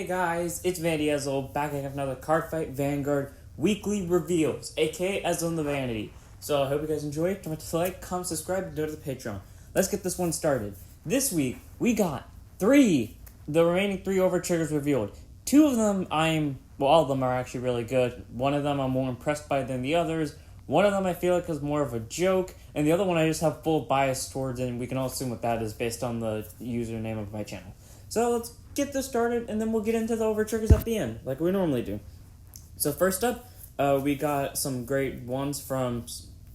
Hey guys, it's Vanity Ezel, back again with another Card Fight Vanguard weekly reveals, aka Ezel and the Vanity. So I hope you guys enjoy it. Don't forget to like, comment, subscribe, and go to the Patreon. Let's get this one started. This week, we got the remaining three overtriggers revealed. Two of them all of them are actually really good. One of them I'm more impressed by than the others. One of them I feel like is more of a joke, and the other one I just have full bias towards, and we can all assume what that is based on the username of my channel. So let's get this started, and then we'll get into the overtriggers at the end, like we normally do. So first up, we got some grade ones from...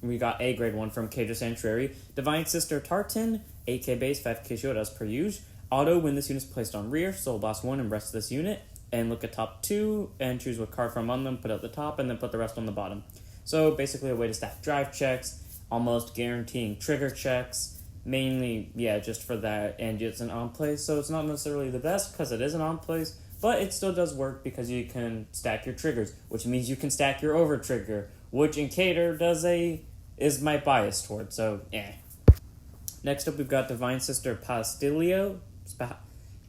We got a grade 1 from Cage of Sanctuary. Divine Sister Tartan, AK base, 5k shield as per usual. Auto when this unit is placed on rear, soul boss 1 and rest of this unit. And look at top 2 and choose what card from on them, put at the top, and then put the rest on the bottom. So basically a way to stack drive checks, almost guaranteeing trigger checks. Mainly, yeah, just for that, and it's an on-place, so it's not necessarily the best because it is an on-place, but it still does work because you can stack your triggers, which means you can stack your overtrigger, which in Cater is my bias toward, so eh. Next up, we've got Divine Sister Pastillo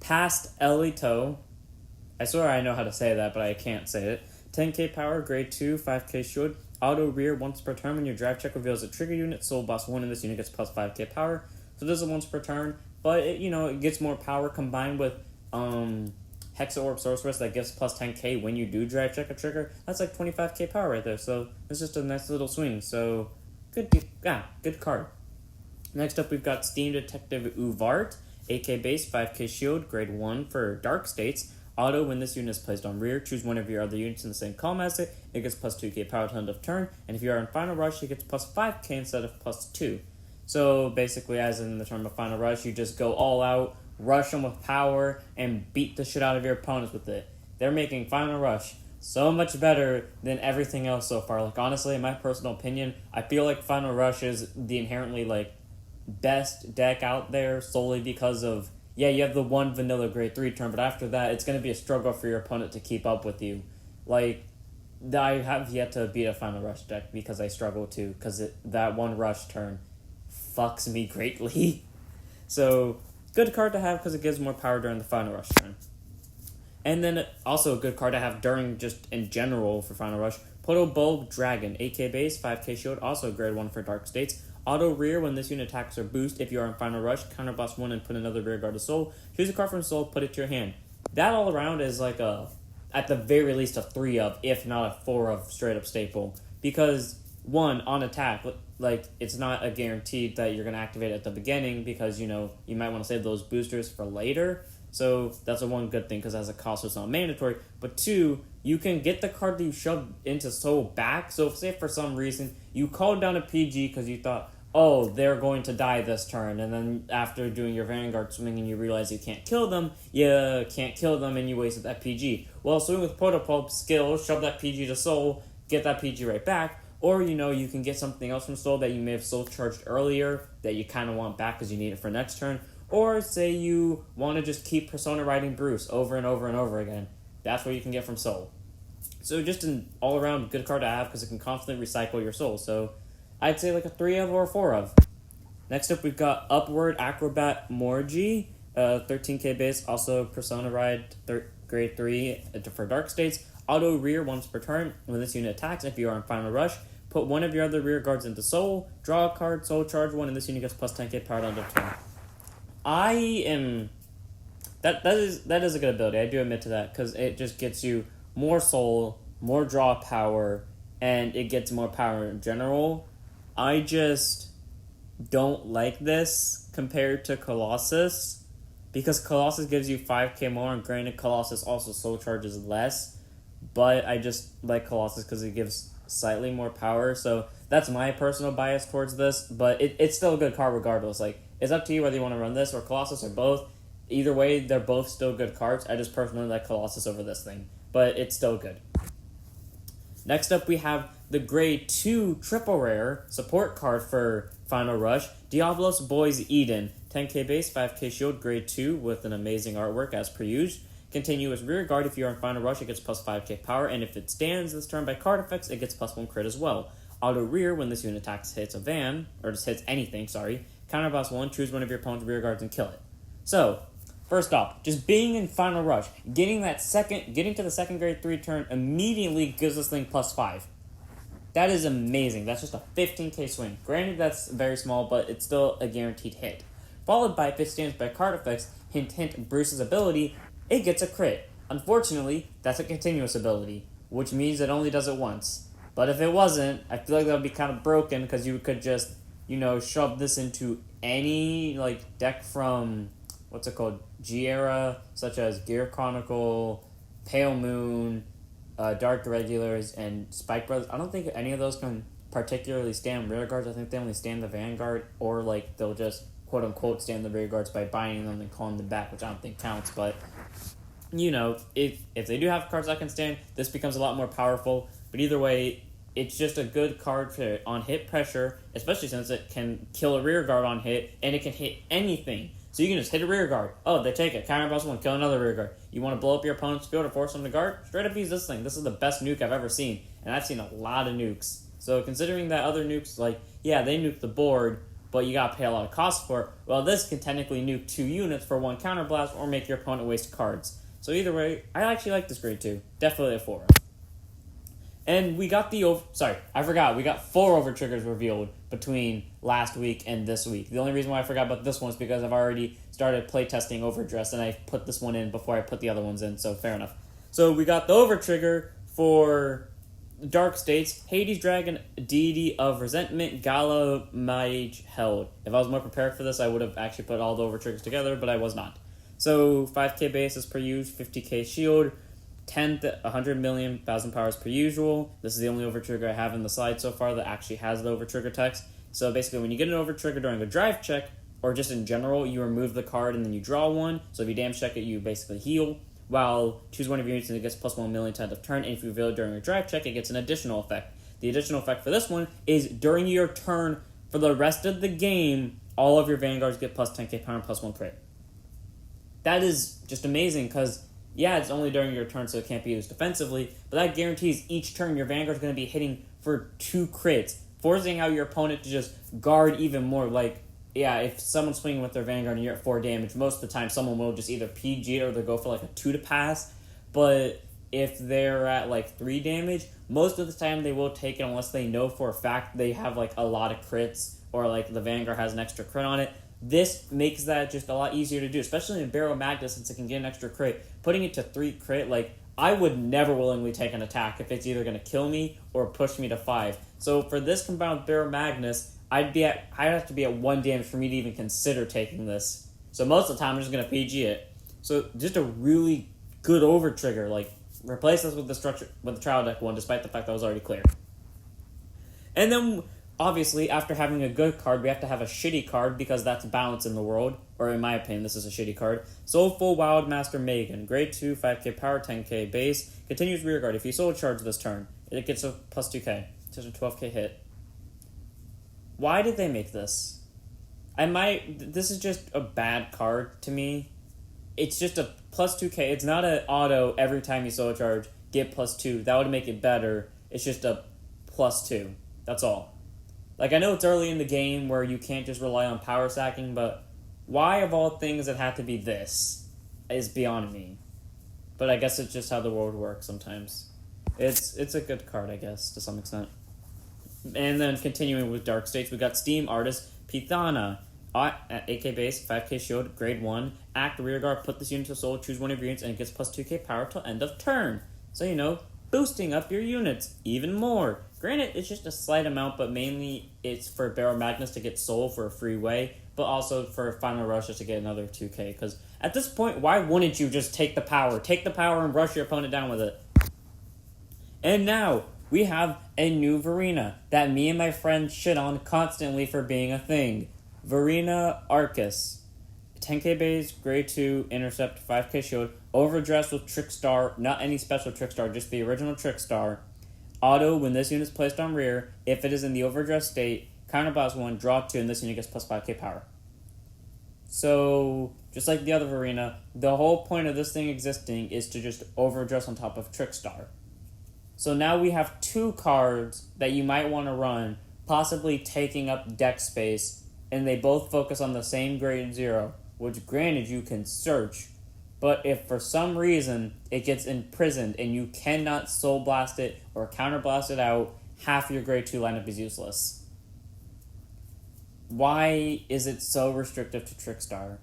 Pastelito. I swear I know how to say that, but I can't say it. 10k power, grade 2, 5k shield. Auto rear once per turn when your drive check reveals a trigger unit. Soul boss 1 and this unit gets plus 5k power. So this is once per turn, but it gets more power combined with Hexa Orb Sorceress that gives plus 10k when you do drive check a trigger. That's like 25k power right there. So it's just a nice little swing. So good card. Next up, we've got Steam Detective Uvart, AK base, 5k shield, grade 1 for Dark States. Auto, when this unit is placed on rear, choose one of your other units in the same column as it. It gets plus 2k power to end of turn, and if you are in Final Rush, it gets plus 5k instead of plus 2. So basically, as in the term of Final Rush, you just go all out, rush them with power, and beat the shit out of your opponents with it. They're making Final Rush so much better than everything else so far. Like, honestly, in my personal opinion, I feel like Final Rush is the inherently, best deck out there solely because of, yeah, you have the one vanilla grade 3 turn, but after that, it's going to be a struggle for your opponent to keep up with you. I have yet to beat a Final Rush deck because I struggle to, because that one rush turn fucks me greatly. So, good card to have because it gives more power during the Final Rush turn. And then also a good card to have during just in general for Final Rush. Protobulb Dragon, AK base, 5k shield, also grade 1 for Dark States. Auto rear when this unit attacks or boost. If you are in Final Rush, counter boss 1 and put another rear guard of Soul. Choose a card from Soul, put it to your hand. That all around is like at the very least a 3 of, if not a 4 of straight up staple. Because, 1, on attack, it's not a guaranteed that you're going to activate at the beginning because, you might want to save those boosters for later. So that's one good thing because as a cost, it's not mandatory. But 2, you can get the card that you shoved into Soul back. So if, say, for some reason, you called down a PG because you thought, oh, they're going to die this turn. And then after doing your Vanguard swing and you realize you can't kill them, and you wasted that PG. Well, swing with Protopulp, skill, shove that PG to Soul, get that PG right back. Or, you can get something else from Soul that you may have Soul charged earlier that you kind of want back because you need it for next turn. Or say you want to just keep Persona riding Bruce over and over and over again. That's what you can get from Soul. So just an all-around good card to have because it can constantly recycle your Soul. So I'd say a 3 of or a 4 of. Next up, we've got Upward Acrobat Morgi, 13k base, also Persona ride grade 3 for Dark States. Auto rear once per turn. When this unit attacks, if you are in Final Rush, put one of your other rear guards into Soul, draw a card, Soul charge 1, and this unit gets plus 10k power to end of turn. That is a good ability. I do admit to that because it just gets you more Soul, more draw power, and it gets more power in general. I just don't like this compared to Colossus because Colossus gives you 5k more, and granted Colossus also Soul charges less, but I just like Colossus because it gives slightly more power. So that's my personal bias towards this, but it's still a good card regardless. It's up to you whether you want to run this or Colossus or both. Either way, they're both still good cards. I just personally like Colossus over this thing, but it's still good. Next up, we have the grade 2 triple rare support card for Final Rush, Diablos Boys Eden. 10k base, 5k shield, grade 2 with an amazing artwork as per usual. Continuous rear guard, if you are in Final Rush, it gets plus 5k power, and if it stands this turn by card effects, it gets plus 1 crit as well. Auto rear, when this unit attacks, hits a van, or just hits anything, sorry. Counter boss 1, choose one of your opponent's rear guards and kill it. So, First off, just being in Final Rush, getting to the second grade 3 turn immediately gives this thing +5. That is amazing. That's just a 15k swing. Granted, that's very small, but it's still a guaranteed hit. Followed by, if it stands by card effects, hint hint, Bruce's ability, it gets a crit. Unfortunately, that's a continuous ability, which means it only does it once. But if it wasn't, I feel like that would be kind of broken, because you could just, shove this into any, deck from, what's it called, G-Era, such as Gear Chronicle, Pale Moon, Dark Regulars, and Spike Brothers. I don't think any of those can particularly stand rear guards. I think they only stand the Vanguard, or they'll just quote-unquote stand the rear guards by binding them and calling them back, which I don't think counts. But, if they do have cards that can stand, this becomes a lot more powerful. But either way, it's just a good card on hit pressure, especially since it can kill a rear guard on hit, and it can hit anything. So you can just hit a rear guard. Oh, they take it. Counter boss 1, kill another rear guard. You want to blow up your opponent's field or force them to guard? Straight up use this thing. This is the best nuke I've ever seen. And I've seen a lot of nukes. So considering that other nukes, they nuke the board, but you gotta pay a lot of cost for it. Well, this can technically nuke 2 units for 1 counter blast or make your opponent waste cards. So either way, I actually like this grade 2. Definitely a 4. And we got we got 4 overtriggers revealed between last week and this week. The only reason why I forgot about this one is because I've already started playtesting Overdress, and I put this one in before I put the other ones in, so fair enough. So we got the overtrigger for Dark States, Hades Dragon, Deity of Resentment, Gala Mage Held. If I was more prepared for this, I would have actually put all the overtriggers together, but I was not. So 5k base as per usual, 50k shield, 100 million, 1,000 powers per usual. This is the only overtrigger I have in the slide so far that actually has the overtrigger text. So basically, when you get an overtrigger during a drive check, or just in general, you remove the card and then you draw one. So if you damage check it, you basically heal. While choose one of your units and it gets +1 million to end of turn, and if you reveal it during a drive check, it gets an additional effect. The additional effect for this one is during your turn for the rest of the game, all of your Vanguards get +10k power and +1 crit. That is just amazing, because yeah, it's only during your turn, so it can't be used defensively, but that guarantees each turn your Vanguard's going to be hitting for 2 crits, forcing out your opponent to just guard even more. If someone's swinging with their Vanguard and you're at 4 damage, most of the time someone will just either PG it or they'll go for a 2 to pass, but if they're at 3 damage, most of the time they will take it unless they know for a fact they have a lot of crits, or the Vanguard has an extra crit on it. This makes that just a lot easier to do, especially in Barrow Magnus, since it can get an extra crit. Putting it to 3 crit, I would never willingly take an attack if it's either going to kill me or push me to 5. So for this combined with Barrow Magnus, I'd have to be at 1 damage for me to even consider taking this. So most of the time, I'm just going to PG it. So just a really good overtrigger. Replace this with the trial deck one, despite the fact that was already clear. And then, obviously, after having a good card, we have to have a shitty card, because that's balance in the world. Or in my opinion, this is a shitty card. Soulful Wild Master Megan. Grade 2, 5k power, 10k base. Continues rear guard. If you soul charge this turn, it gets a +2k. It's a 12k hit. Why did they make this? This is just a bad card to me. It's just a +2k. It's not an auto every time you soul charge, get +2. That would make it better. It's just a +2. That's all. I know it's early in the game where you can't just rely on power stacking, but why of all things it had to be this is beyond me. But I guess it's just how the world works sometimes. It's a good card, I guess, to some extent. And then continuing with Dark States, we got Steam Artist Pithana. At 8k base, 5k shield, grade 1. Act rear guard, put this unit to soul, choose one of your units, and it gets +2k power till end of turn. So, boosting up your units even more. Granted, it's just a slight amount, but mainly it's for Barrow Magnus to get soul for a free way, but also for Final Rush to get another 2k. Because at this point, why wouldn't you just take the power? Take the power and rush your opponent down with it. And now, we have a new Verina that me and my friends shit on constantly for being a thing. Verina Arcus. 10k base, grade 2, intercept, 5k shield, overdressed with Trickstar, not any special Trickstar, just the original Trickstar. Auto, when this unit is placed on rear, if it is in the overdressed state, counterblast 1, draw 2, and this unit gets +5k power. So, just like the other Verina, the whole point of this thing existing is to just overdress on top of Trickstar. So now we have 2 cards that you might want to run, possibly taking up deck space, and they both focus on the same grade 0. which granted you can search, but if for some reason it gets imprisoned and you cannot Soul Blast it or Counter Blast it out, half your grade 2 lineup is useless. Why is it so restrictive to Trickstar?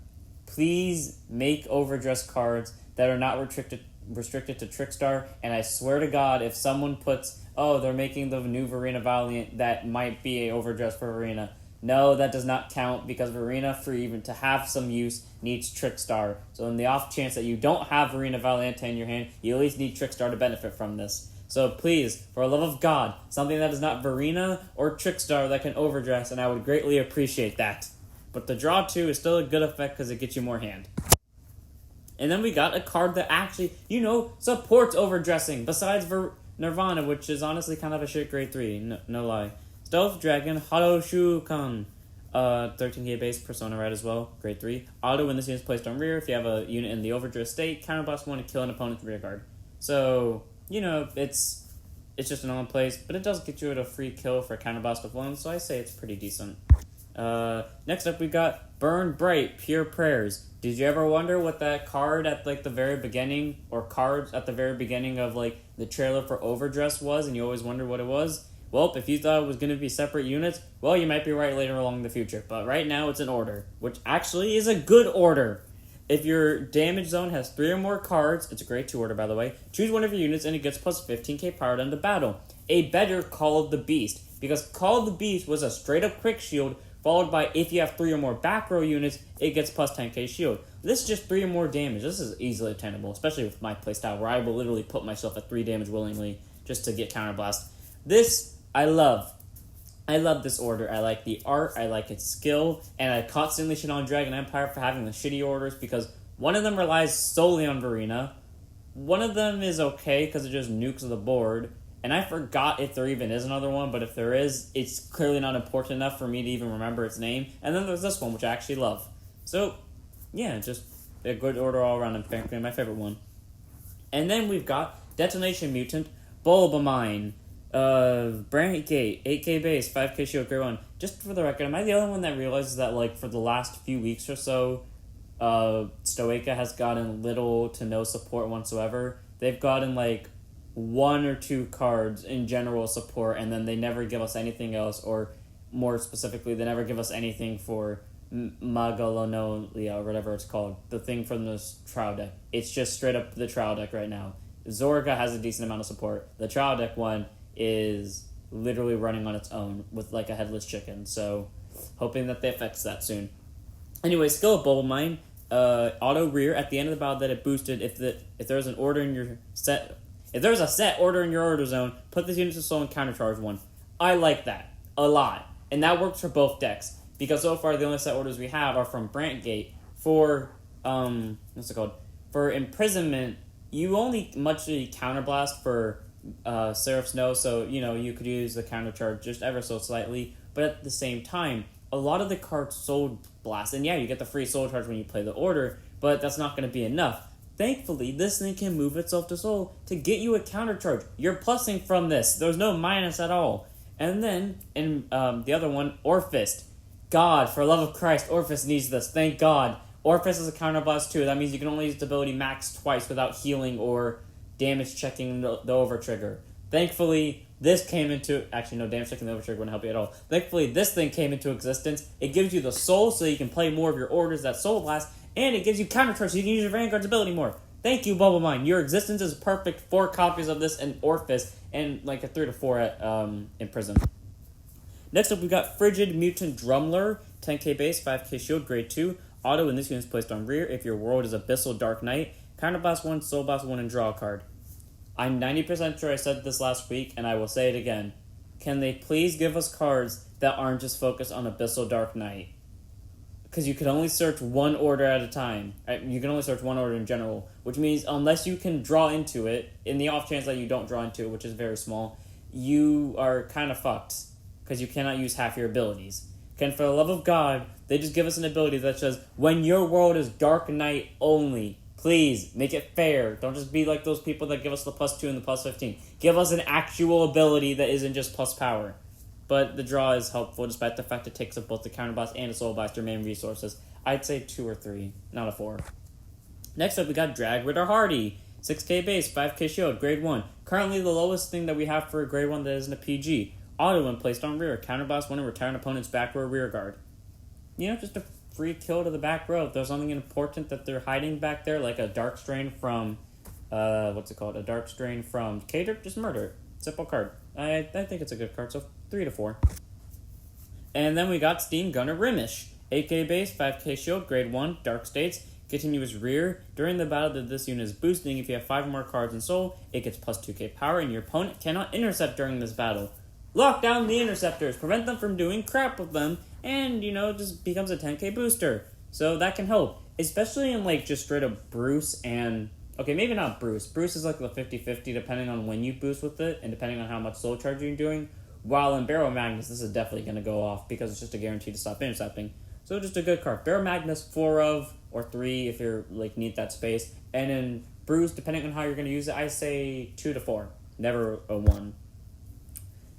Please make overdress cards that are not restricted to Trickstar, and I swear to God, if someone puts, oh, they're making the new Verina Valiant, that might be a overdress for Verina. No, that does not count, because Verina, for even to have some use, needs Trickstar. So in the off chance that you don't have Verina Valiant in your hand, you at least need Trickstar to benefit from this. So please, for the love of God, something that is not Verina or Trickstar that can overdress, and I would greatly appreciate that. But the draw 2 is still a good effect because it gets you more hand. And then we got a card that actually, supports overdressing, besides Nirvana, which is honestly kind of a shit grade 3, no lie. Stealth Dragon, Holochuck, 13k base, Persona Red as well, grade 3. Auto when this unit is placed on rear, if you have a unit in the overdress state, counterblast 1 to kill an opponent's rear guard. So, it's just an on place, but it does get you a free kill for a counterblast of 1, so I say it's pretty decent. Next up we got Burn Bright, Pure Prayers. Did you ever wonder what that card at the very beginning, or cards at the very beginning of the trailer for Overdress was, and you always wondered what it was? Well, if you thought it was going to be separate units, well, you might be right later along in the future. But right now it's an order, which actually is a good order. If your damage zone has 3 or more cards, it's a grade 2 order by the way, choose one of your units and it gets plus 15k power down to battle. A better Call of the Beast, because Call of the Beast was a straight up quick shield, followed by if you have 3 or more back row units, it gets plus 10k shield. This is just 3 or more damage. This is easily attainable, especially with my playstyle, where I will literally put myself at 3 damage willingly just to get counterblast. This, I love. I love this order. I like the art, I like its skill, and I constantly shit on Dragon Empire for having the shitty orders, because one of them relies solely on Verina, one of them is okay because it just nukes the board, and I forgot if there even is another one, but if there is, it's clearly not important enough for me to even remember its name. And then there's this one, which I actually love. So, yeah, just a good order all around, and frankly my favorite one. And then we've got Detonation Mutant, Bulbamine, Brand Gate, 8k base, 5k shield, grade 1. Just for the record, am I the only one that realizes that, for the last few weeks or so, Stoica has gotten little to no support whatsoever? They've gotten, 1 or 2 cards in general support, and then they never give us anything else, or more specifically, they never give us anything for Magalonolia, or whatever it's called, the thing from the trial deck. It's just straight up the trial deck right now. Zorga has a decent amount of support. The trial deck one is literally running on its own with a headless chicken, so hoping that they fix that soon. Anyway, skill of Bulbamine, auto rear at the end of the battle that it boosted. If there's an order in your set, if there's a set order in your order zone, put this unit to soul and countercharge 1. I like that a lot, and that works for both decks, because so far the only set orders we have are from Brantgate. For what's it called? For imprisonment, you only muchly counterblast for Seraph Snow, so you could use the countercharge just ever so slightly, but at the same time, a lot of the cards soul blast, and yeah, you get the free soul charge when you play the order, but that's not going to be enough. Thankfully, this thing can move itself to soul to get you a countercharge. You're plussing from this. There's no minus at all. And then, in the other one, Orphist. God, for love of Christ, Orphist needs this. Thank God. Orphist is a counterblast too. That means you can only use the ability max twice without healing or damage checking the overtrigger. Thankfully, this came into... Actually, no, damage checking the overtrigger wouldn't help you at all. Thankfully, this thing came into existence. It gives you the soul so you can play more of your orders that soul blast, and it gives you countercharge so you can use your Vanguard's ability more. Thank you, Bulbamine. Your existence is perfect. 4 copies of this in Orphist, and a 3 to 4 at in Prism. Next up, we got Frigid Mutant Drumler, 10k base, 5k shield, grade 2. Auto when this unit is placed on rear. If your world is Abyssal Dark Knight, counterblast 1, soul blast 1, and draw a card. I'm 90% sure I said this last week, and I will say it again. Can they please give us cards that aren't just focused on Abyssal Dark Knight? Because you can only search one order at a time. You can only search one order in general, which means unless you can draw into it, in the off chance that you don't draw into it, which is very small, you are kind of fucked, because you cannot use half your abilities. Can, for the love of God, they just give us an ability that says, when your world is Dark Knight only, please, make it fair. Don't just be like those people that give us the +2 and the +15. Give us an actual ability that isn't just plus power. But the draw is helpful, despite the fact it takes up both the counterblast and the soul blast, your main resources. I'd say 2 or 3, not a 4. Next up, we got Drag Ritter Hardy. 6k base, 5k shield, grade 1. Currently the lowest thing that we have for a grade 1 that isn't a PG. Auto when placed on rear. Counterblast when retire an opponent's back row rear guard. Just a free kill to the back row. If there's something important that they're hiding back there, like a Dark Strain from, A Dark Strain from Cater, just murder it. Simple card. I think it's a good card, so 3 to 4. And then we got Steam Gunner Remish. 8k base, 5k shield, grade 1, Dark States. Continuous rear. During the battle that this unit is boosting, if you have 5 more cards in Soul, it gets plus 2k power, and your opponent cannot intercept during this battle. Lock down the interceptors, prevent them from doing crap with them, and, just becomes a 10k booster. So that can help. Especially in, just straight up Bruce and... Okay, maybe not Bruce. Bruce is like the 50-50 depending on when you boost with it, and depending on how much soul charge you're doing. While in Barrow Magnus, this is definitely going to go off, because it's just a guarantee to stop intercepting. So just a good card. Barrow Magnus, 4 of, or 3 if you're, need that space. And in Bruce, depending on how you're going to use it, I say 2 to 4. Never a 1.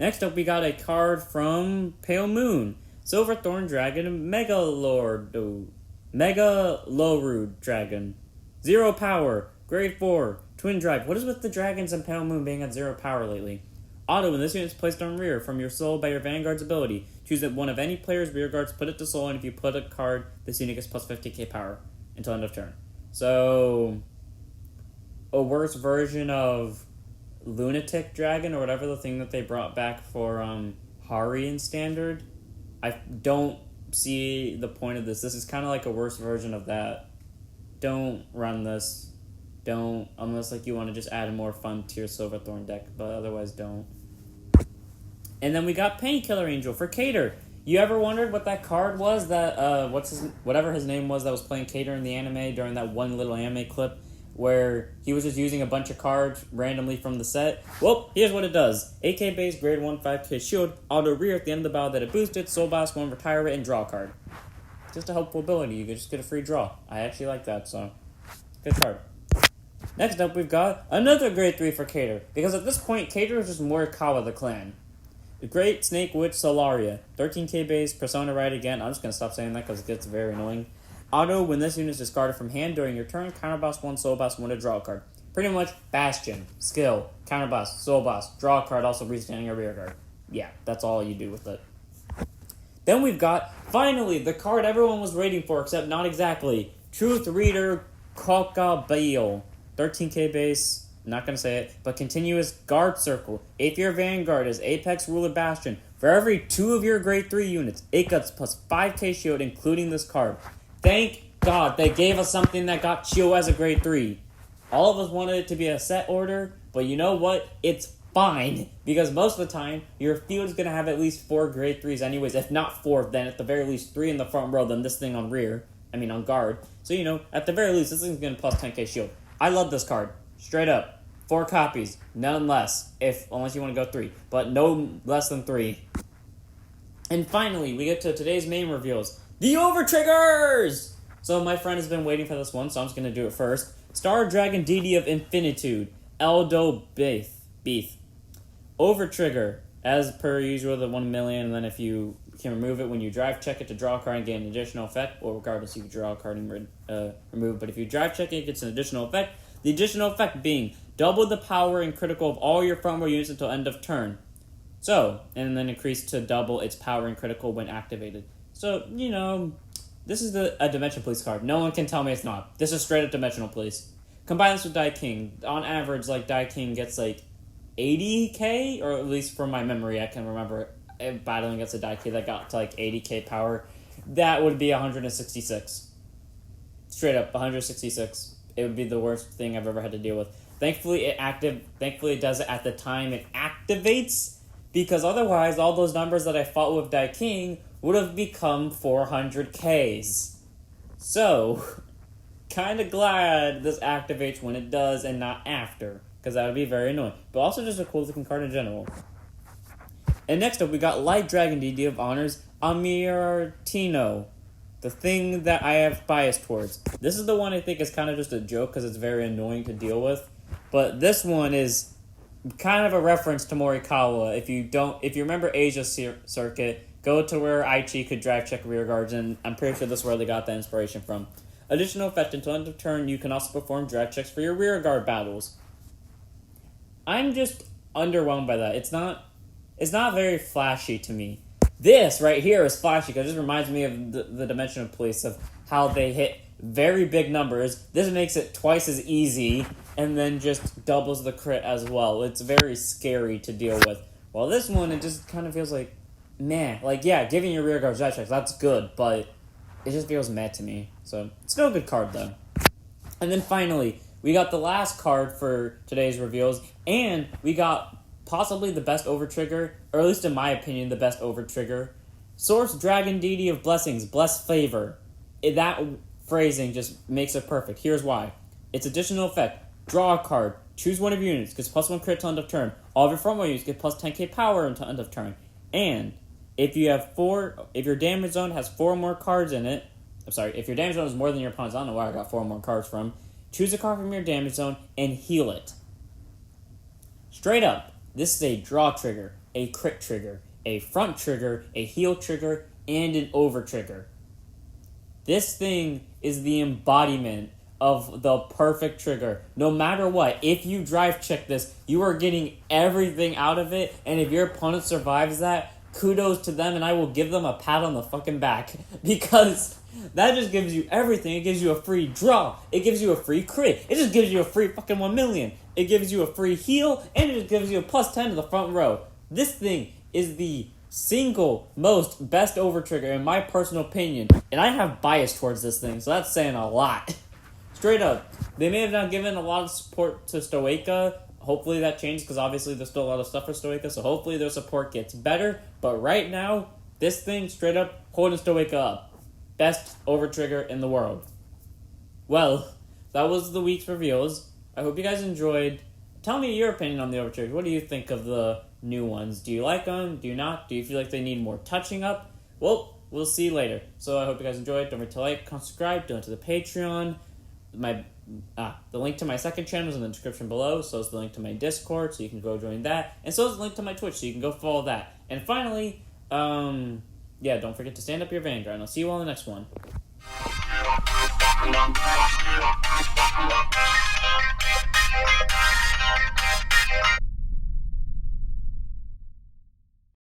Next up, we got a card from Pale Moon. Silver Thorn Dragon, Megalorud Dragon. 0 power, grade 4, Twin Drive. What is with the dragons and Pale Moon being at 0 power lately? Auto, when this unit is placed on rear from your soul by your Vanguard's ability, choose that one of any player's rear guards, put it to soul, and if you put a card, this unit gets plus 50k power until end of turn. So, a worse version of Lunatic Dragon, or whatever the thing that they brought back for Hari in Standard. I don't see the point of this. This is kind of like a worse version of that. Don't run this. Don't, unless you want to just add a more fun tier Silverthorn deck, but otherwise don't. And then we got Painkiller Angel for Cater. You ever wondered what that card was that, whatever his name was that was playing Cater in the anime during that one little anime clip where he was just using a bunch of cards randomly from the set? Well, here's what it does. 8k base, grade 1, 5k shield, auto rear at the end of the battle that it boosted, soul blast 1, retire it, and draw a card. Just a helpful ability. You can just get a free draw. I actually like that, so good card. Next up, we've got another grade 3 for Cater, because at this point, Cater is just Morikawa the clan. The Great Snake Witch Solaria. 13k base, Persona Ride again. I'm just going to stop saying that because it gets very annoying. Auto, when this unit is discarded from hand during your turn, counterblast 1, soul blast 1 to draw a card. Pretty much Bastion, skill, counterblast, soul blast, draw a card, also restanding a rear guard. Yeah, that's all you do with it. Then we've got, finally, the card everyone was waiting for, except not exactly. Truth Reader Kokabale. 13k base, not going to say it, but continuous guard circle. If your Vanguard is Apex Ruler Bastion, for every 2 of your grade 3 units, it gets plus 5k shield, including this card. Thank God they gave us something that got shield as a grade 3. All of us wanted it to be a set order, but you know what? It's fine, because most of the time, your field is going to have at least 4 grade 3s anyways. If not 4, then at the very least 3 in the front row, then this thing on on guard. So, at the very least, this thing's going to plus 10k shield. I love this card. Straight up. 4 copies. None less. Unless you want to go 3. But no less than 3. And finally, we get to today's main reveals. The overTriggers! So my friend has been waiting for this one, so I'm just going to do it first. Star Dragon Deity of Infinitude. Eldo Beef. OverTrigger. As per usual, the 1 million, and then if you can remove it when you drive check it to draw a card and gain an additional effect, or regardless, you can draw a card and remove it. But if you drive check it, it gets an additional effect. The additional effect being double the power and critical of all your front row units until end of turn. So, and then increase to double its power and critical when activated. So, this is a Dimension Police card. No one can tell me it's not. This is straight up Dimensional Police. Combine this with Dai King. On average, Dai King gets 80k, or at least from my memory, I can remember battling against a Dai King that got to 80k power. That would be 166. Straight up, 166. It would be the worst thing I've ever had to deal with. Thankfully, it does it at the time it activates, because otherwise, all those numbers that I fought with Dai King would have become 400Ks. So, kind of glad this activates when it does and not after, because that would be very annoying. But also just a cool looking card in general. And next up, we got Light Dragon Deity of Honors, Amirtino. The thing that I have bias towards. This is the one I think is kind of just a joke because it's very annoying to deal with. But this one is kind of a reference to Morikawa. If you remember Asia Circuit, go to where Aichi could drive check rear guards, and I'm pretty sure this is where they got that inspiration from. Additional effect, until end of turn, you can also perform drive checks for your rear guard battles. I'm just underwhelmed by that. It's not very flashy to me. This right here is flashy because this reminds me of the Dimension of Police, of how they hit very big numbers. This makes it twice as easy and then just doubles the crit as well. It's very scary to deal with. While this one, it just kind of feels like, meh. Like, yeah, giving your rear guard drive checks, that's good, but it just feels meh to me. So, it's still a good card, though. And then finally, we got the last card for today's reveals, and we got possibly the best overtrigger, or at least in my opinion, the best overtrigger. Source Dragon Deity of Blessings, Bless Favor. That phrasing just makes it perfect. Here's why. It's additional effect. Draw a card. Choose one of your units. Gets plus 1 crit till end of turn. All of your front row units get plus 10k power until end of turn. And if your damage zone has 4 more cards in it, if your damage zone is more than your opponent's, I don't know where I got 4 more cards from, choose a card from your damage zone and heal it. Straight up, this is a draw trigger, a crit trigger, a front trigger, a heal trigger, and an over trigger. This thing is the embodiment of the perfect trigger. No matter what, if you drive check this, you are getting everything out of it, and if your opponent survives that, kudos to them, and I will give them a pat on the fucking back, because that just gives you everything. It gives you a free draw, it gives you a free crit, it just gives you a free fucking 1 million, it gives you a free heal, and it just gives you a plus 10 to the front row. This thing is the single most best overtrigger in my personal opinion, and I have bias towards this thing, so that's saying a lot. Straight up, they may have not given a lot of support to Stoica. Hopefully that changes, because obviously there's still a lot of stuff for Stoica, so hopefully their support gets better. But right now, this thing, straight up, holding Stoica up. Best overtrigger in the world. Well, that was the week's reveals. I hope you guys enjoyed. Tell me your opinion on the overtriggers. What do you think of the new ones? Do you like them? Do you not? Do you feel like they need more touching up? Well, we'll see later. So I hope you guys enjoyed. Don't forget to like, subscribe, donate to the Patreon. The link to my second channel is in the description below, so is the link to my Discord, so you can go join that, and so is the link to my Twitch, so you can go follow that. And finally, don't forget to stand up your Vanguard, and I'll see you all in the next one.